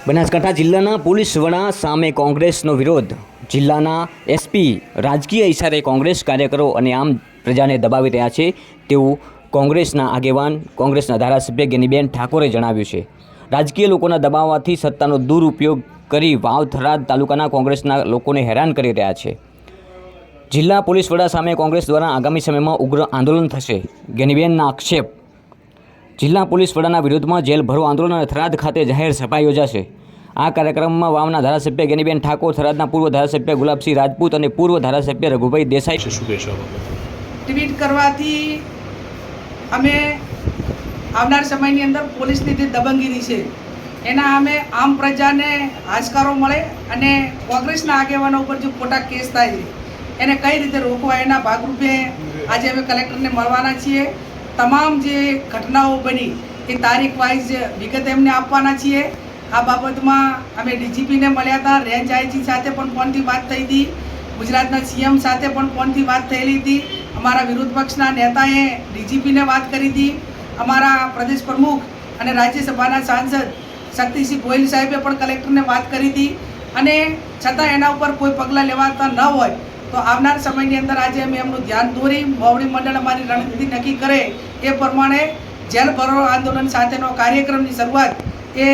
બનાસકાંઠા જિલ્લાના પોલીસ વડા સામે કોંગ્રેસનો વિરોધ. જિલ્લાના એસપી રાજકીય ઇશારે કોંગ્રેસ કાર્યકરો અને આમ પ્રજાને દબાવી રહ્યા છે તેવું કોંગ્રેસના આગેવાન કોંગ્રેસના ધારાસભ્ય ગેનીબેન ઠાકોરે જણાવ્યું છે. રાજકીય લોકોના દબાવવાથી સત્તાનો દુરુપયોગ કરી વાવ થરાદ તાલુકાના કોંગ્રેસના લોકોને હેરાન કરી રહ્યા છે. જિલ્લા પોલીસ વડા સામે કોંગ્રેસ દ્વારા આગામી સમયમાં ઉગ્ર આંદોલન થશે. ગેનીબેનના આક્ષેપ. જિલ્લા પોલીસ વડાના વિરોધમાં જેલ ભરો આંદોલન અને થરાદ ખાતે જાહેર સભા યોજાશે. આ કાર્યક્રમમાં વાવના ધારાસભ્ય ગેનીબેન ઠાકોર, થરાદના પૂર્વ ધારાસભ્ય ગુલાબસિંહ રાજપૂત અને પૂર્વ ધારાસભ્ય રઘુભાઈ દેસાઈ. ટ્વીટ કરવાથી અમે આવનાર સમયની અંદર પોલીસની જે દબંગગીરી છે એના અમે આમ પ્રજાને હાશકારો મળે અને કોંગ્રેસના આગેવાનો ઉપર જે ખોટા કેસ થાય છે એને કઈ રીતે રોકવા એના ભાગરૂપે આજે અમે કલેક્ટરને મળવાના છીએ. તમામ જે ઘટનાઓ બની એ તારીખ વાઇઝ વિગત એમને આપવાના છીએ. આ બાબતમાં અમે ડીજીપીને મળ્યા હતા, રેન્જ આઈજી સાથે પણ ફોનથી વાત થઈ હતી, ગુજરાતના સીએમ સાથે પણ ફોનથી વાત થયેલી હતી, અમારા વિરોધ પક્ષના નેતાએ ડીજીપીને વાત કરી હતી, અમારા પ્રદેશ પ્રમુખ અને રાજ્યસભાના સાંસદ શક્તિસિંહ ગોહિલ સાહેબે પણ કલેક્ટરને વાત કરી હતી. અને છતાં એના ઉપર કોઈ પગલાં લેવાતા ન હોય તો આવનાર સમયની અંદર આજે અમે એમનું ધ્યાન દોરી મોવડી મંડળ અમારી રણનીતિ નક્કી કરે એ પ્રમાણે જેલ ભરો આંદોલન સાથેનો કાર્યક્રમની શરૂઆત એ